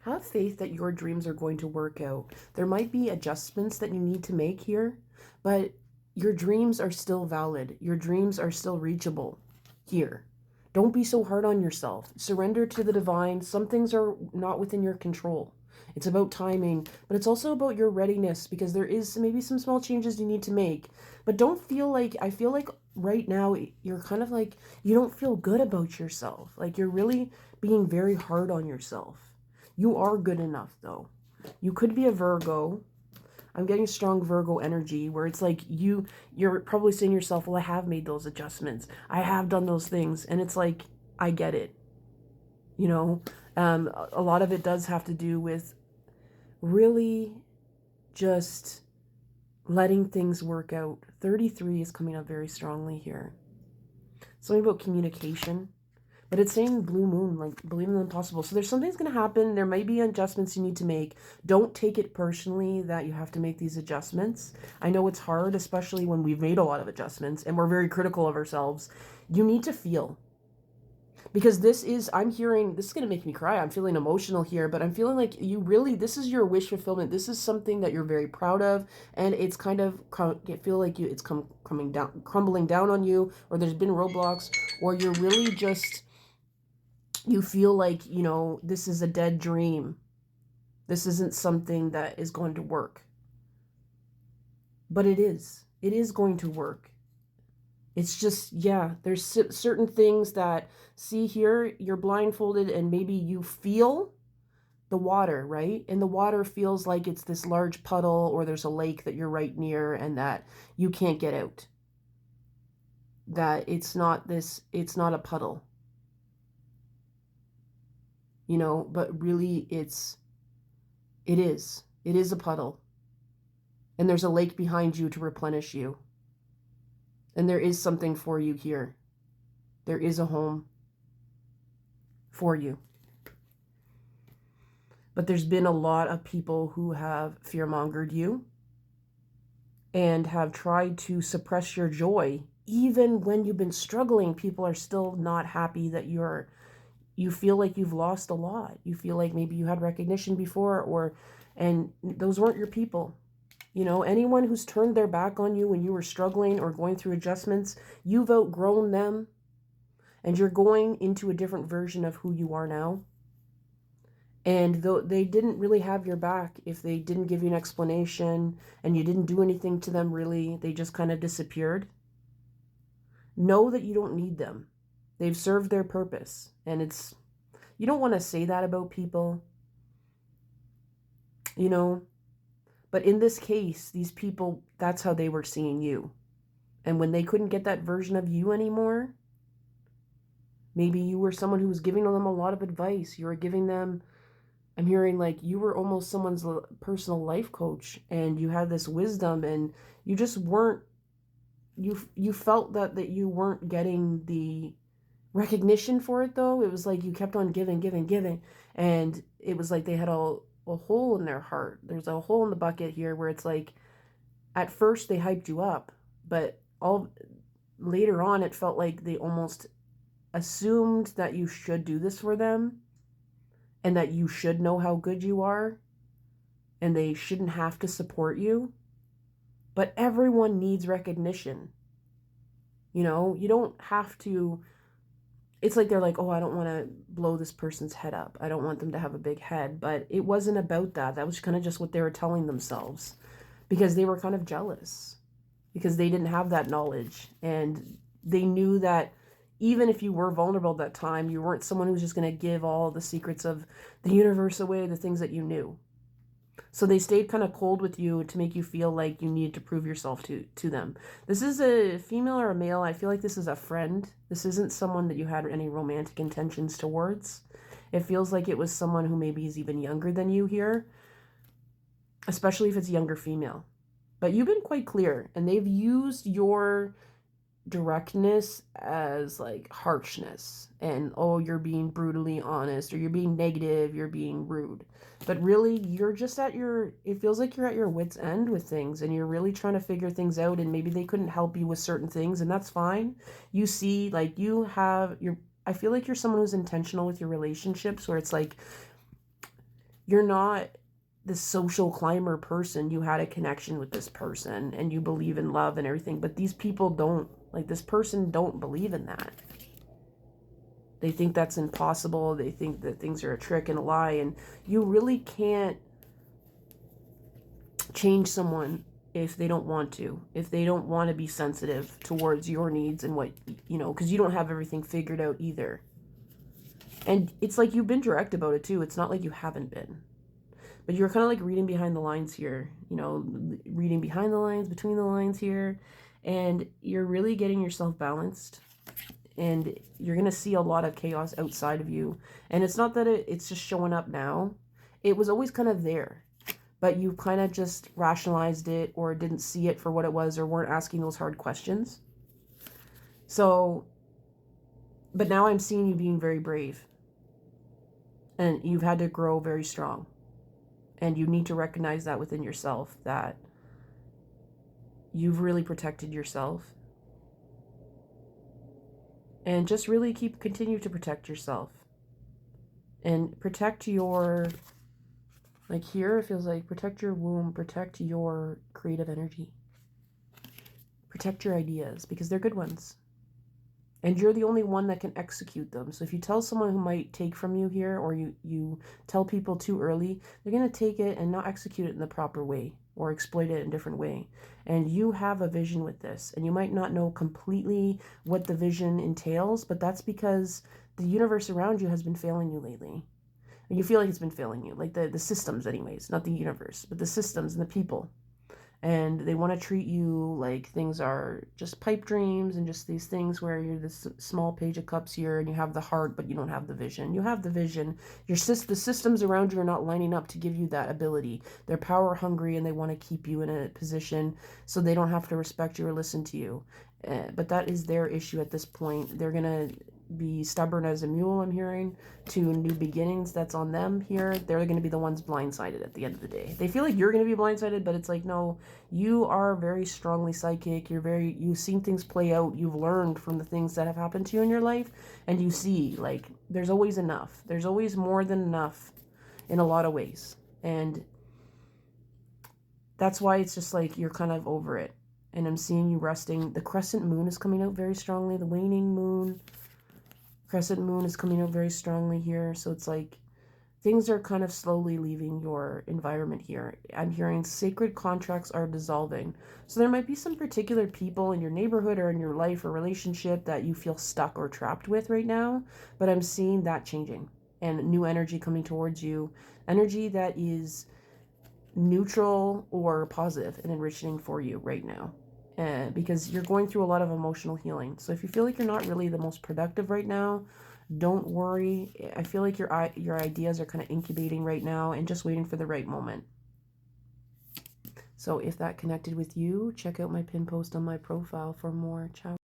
have faith that your dreams are going to work out. There might be adjustments that you need to make here, but your dreams are still valid. Your dreams are still reachable here. Don't be so hard on yourself. Surrender to the divine. Some things are not within your control. It's about timing, but it's also about your readiness, because there is maybe some small changes you need to make. But don't feel like, I feel like right now you're kind of like, you don't feel good about yourself. Like you're really being very hard on yourself. You are good enough though. You could be a Virgo. I'm getting strong Virgo energy where it's like you're probably saying to yourself, well, I have made those adjustments. I have done those things. And it's like, I get it. You know, a lot of it does have to do with really just letting things work out. 33 is coming up very strongly here. Something about communication. But it's saying blue moon, like believe in the impossible. So there's something's going to happen. There might be adjustments you need to make. Don't take it personally that you have to make these adjustments. I know it's hard, especially when we've made a lot of adjustments and we're very critical of ourselves. You need to feel. Because this is, I'm hearing, this is going to make me cry. I'm feeling emotional here, but I'm feeling like you really, this is your wish fulfillment. This is something that you're very proud of. And it's kind of, feel like it's coming down, crumbling down on you, or there's been roadblocks, or you're really just, you feel like, you know, this is a dead dream. This isn't something that is going to work. But it is. It is going to work. It's just, yeah, there's certain things that, see here, you're blindfolded and maybe you feel the water, right? And the water feels like it's this large puddle, or there's a lake that you're right near and that you can't get out. That it's not a puddle. You know, but really it is a puddle. And there's a lake behind you to replenish you. And there is something for you here. There is a home for you. But there's been a lot of people who have fear-mongered you and have tried to suppress your joy. Even when you've been struggling, people are still not happy that you feel like you've lost a lot. You feel like maybe you had recognition before, and those weren't your people. You know, anyone who's turned their back on you when you were struggling or going through adjustments, you've outgrown them and you're going into a different version of who you are now. And though they didn't really have your back, if they didn't give you an explanation and you didn't do anything to them really, they just kind of disappeared. Know that you don't need them. They've served their purpose. And you don't want to say that about people, you know. But in this case, these people, that's how they were seeing you. And when they couldn't get that version of you anymore, maybe you were someone who was giving them a lot of advice. You were giving them, I'm hearing like you were almost someone's personal life coach, and you had this wisdom, and you just weren't, you felt that you weren't getting the recognition for it though. It was like you kept on giving. And it was like they had a hole in their heart. There's a hole in the bucket here where it's like, at first they hyped you up, but later on it felt like they almost assumed that you should do this for them and that you should know how good you are and they shouldn't have to support you. But everyone needs recognition. You know, you don't have to. It's like they're like, oh, I don't want to blow this person's head up. I don't want them to have a big head. But it wasn't about that. That was kind of just what they were telling themselves, because they were kind of jealous because they didn't have that knowledge. And they knew that even if you were vulnerable at that time, you weren't someone who was just going to give all the secrets of the universe away, the things that you knew. So they stayed kind of cold with you to make you feel like you needed to prove yourself to them. This is a female or a male. I feel like this is a friend. This isn't someone that you had any romantic intentions towards. It feels like it was someone who maybe is even younger than you here, especially if it's a younger female. But you've been quite clear, and they've used your directness as like harshness and, oh, you're being brutally honest, or you're being negative, you're being rude. But really, you're just it feels like you're at your wit's end with things, and you're really trying to figure things out, and maybe they couldn't help you with certain things, and that's fine. You see, like I feel like you're someone who's intentional with your relationships, where it's like You're not this social climber person. You had a connection with this person and you believe in love and everything, but these people don't, like this person don't believe in that. They think that's impossible. They think that things are a trick and a lie, and you really can't change someone if they don't want to, if they don't want to be sensitive towards your needs and what, you know, because you don't have everything figured out either. And it's like you've been direct about it too. It's not like you haven't been. But you're kind of like reading behind the lines here, you know, reading behind the lines, between the lines here. And you're really getting yourself balanced. And you're going to see a lot of chaos outside of you. And it's not that it's just showing up now. It was always kind of there. But you kind of just rationalized it or didn't see it for what it was or weren't asking those hard questions. So, but now I'm seeing you being very brave. And you've had to grow very strong. And you need to recognize that within yourself, that you've really protected yourself. And just really continue to protect yourself. And protect your, like here, it feels like protect your womb, protect your creative energy. Protect your ideas, because they're good ones. And you're the only one that can execute them. So if you tell someone who might take from you here, or you tell people too early, they're going to take it and not execute it in the proper way or exploit it in a different way. And you have a vision with this. And you might not know completely what the vision entails, but that's because the universe around you has been failing you lately. And you feel like it's been failing you, like the systems anyways, not the universe, but the systems and the people. And they want to treat you like things are just pipe dreams and just these things where you're this small page of cups here and you have the heart, but you don't have the vision. You have the vision. The systems around you are not lining up to give you that ability. They're power hungry and they want to keep you in a position so they don't have to respect you or listen to you. But that is their issue at this point. They're going to be stubborn as a mule, I'm hearing, to new beginnings. That's on them here. They're going to be the ones blindsided at the end of the day. They feel like you're going to be blindsided, but it's like, no, you are very strongly psychic. You've seen things play out. You've learned from the things that have happened to you in your life, and you see, like, there's always enough. There's always more than enough in a lot of ways. And that's why it's just like you're kind of over it. And I'm seeing you resting. The crescent moon is coming out very strongly. The waning moon. Crescent moon is coming out very strongly here. So it's like things are kind of slowly leaving your environment here. I'm hearing sacred contracts are dissolving. So there might be some particular people in your neighborhood or in your life or relationship that you feel stuck or trapped with right now. But I'm seeing that changing and new energy coming towards you. Energy that is neutral or positive and enriching for you right now. Because you're going through a lot of emotional healing. So if you feel like you're not really the most productive right now, don't worry. I feel like your ideas are kind of incubating right now and just waiting for the right moment. So if that connected with you, check out my pin post on my profile for more. Ciao.